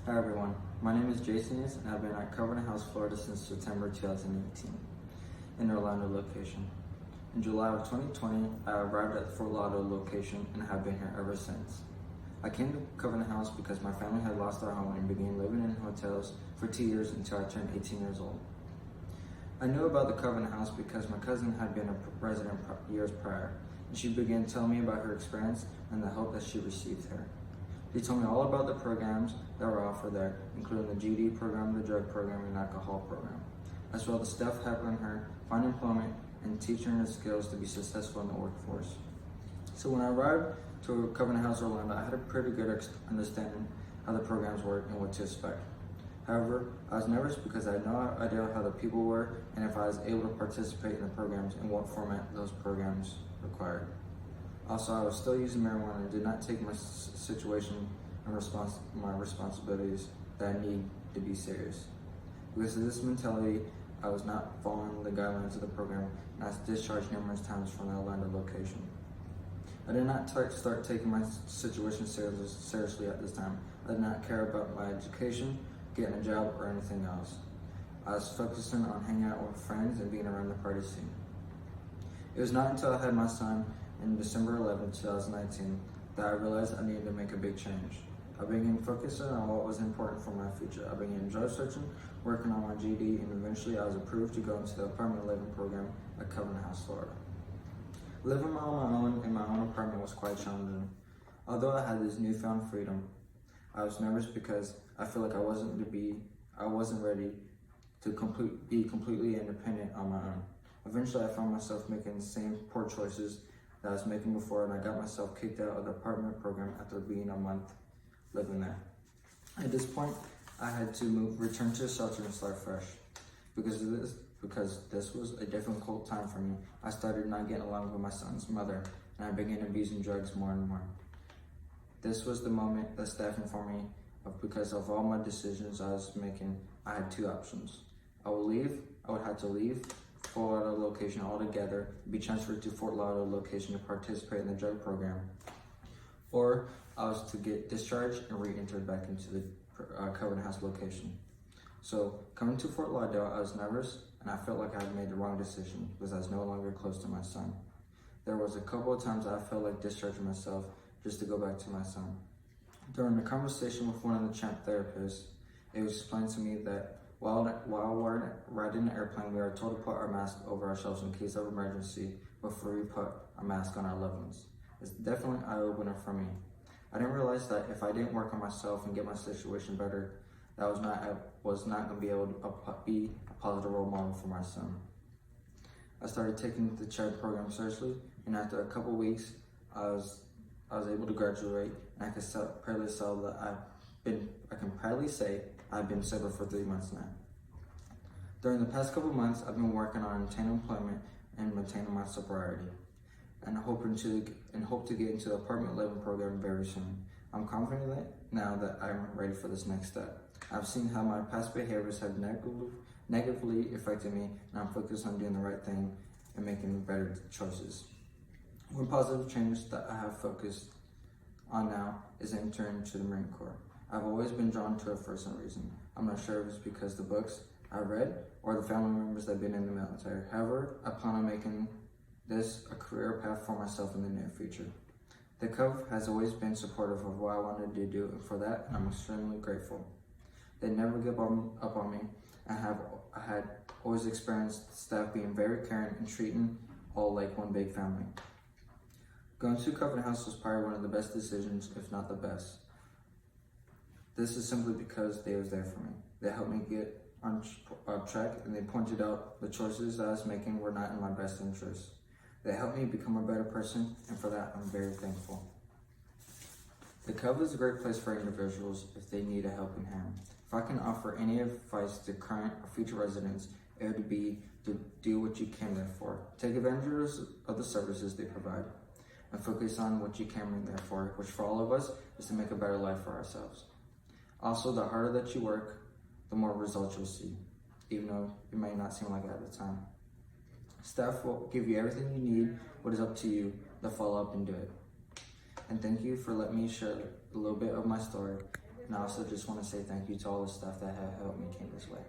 Hi everyone, my name is Jason and I've been at Covenant House, Florida since September 2018 in their Orlando location. In July of 2020, I arrived at the Fort Lauderdale location and have been here ever since. I came to Covenant House because my family had lost their home and began living in hotels for 2 years until I turned 18 years old. I knew about the Covenant House because my cousin had been a resident years prior, and she began telling me about her experience and the help that she received here. She told me all about the programs that were offered there, including the GD program, the drug program, and alcohol program, as well as staff helping her find employment and teaching her the skills to be successful in the workforce. So when I arrived to Covenant House, Orlando, I had a pretty good understanding how the programs work and what to expect. However, I was nervous because I had no idea how the people were and if I was able to participate in the programs and what format those programs required. Also, I was still using marijuana and did not take my situation and my responsibilities that I need to be serious. Because of this mentality, I was not following the guidelines of the program and I was discharged numerous times from the Orlando location. I did not start taking my situation seriously at this time. I did not care about my education, getting a job, or anything else. I was focusing on hanging out with friends and being around the party scene. It was not until I had my son in December 11, 2019, that I realized I needed to make a big change. I began focusing on what was important for my future. I began job searching, working on my GD, and eventually I was approved to go into the apartment living program at Covenant House, Florida. Living on my own in my own apartment was quite challenging. Although I had this newfound freedom, I was nervous because I feel like I wasn't ready to be completely independent on my own. Eventually, I found myself making the same poor choices that I was making before, and I got myself kicked out of the apartment program after being a month living there. At this point, I had to return to the shelter and start fresh. Because this was a difficult time for me, I started not getting along with my son's mother, and I began abusing drugs more and more. This was the moment that staff informed me of because of all my decisions I was making. I had two options. I would have to leave Fort Lauderdale location altogether, be transferred to Fort Lauderdale location to participate in the drug program, or I was to get discharged and re-entered back into the Covenant House location. So coming to Fort Lauderdale, I was nervous and I felt like I had made the wrong decision because I was no longer close to my son. There was a couple of times I felt like discharging myself just to go back to my son. During the conversation with one of the CHF therapists, it was explained to me that while we're riding an airplane, we are told to put our mask over ourselves in case of emergency before we put a mask on our loved ones. It's definitely an eye-opener for me. I didn't realize that if I didn't work on myself and get my situation better, that I was not going to be able to be a positive role model for my son. I started taking the CHF program seriously, and after a couple weeks, I was able to graduate, and I can proudly say I've been sober for 3 months now. During the past couple months, I've been working on obtaining employment and maintaining my sobriety, and hope to get into the apartment living program very soon. I'm confident now that I'm ready for this next step. I've seen how my past behaviors have negatively affected me, and I'm focused on doing the right thing and making better choices. One positive change that I have focused on now is entering to the Marine Corps. I've always been drawn to it for some reason. I'm not sure if it's because the books I read or the family members that have been in the military. However, I plan on making this a career path for myself in the near future. The Cove has always been supportive of what I wanted to do, and for that, I'm extremely grateful. They never give up on me. I had always experienced staff being very caring and treating all like one big family. Going to Covenant House was probably one of the best decisions, if not the best. This is simply because they was there for me. They helped me get on track, and they pointed out the choices that I was making were not in my best interest. They helped me become a better person, and for that, I'm very thankful. The Cove is a great place for individuals if they need a helping hand. If I can offer any advice to current or future residents, it would be to do what you came there for. Take advantage of the services they provide, and focus on what you came there for, which for all of us is to make a better life for ourselves. Also, the harder that you work, the more results you'll see, even though it may not seem like it at the time. Staff will give you everything you need, but it's up to you to follow up and do it. And thank you for letting me share a little bit of my story. And I also just want to say thank you to all the staff that have helped me came this way.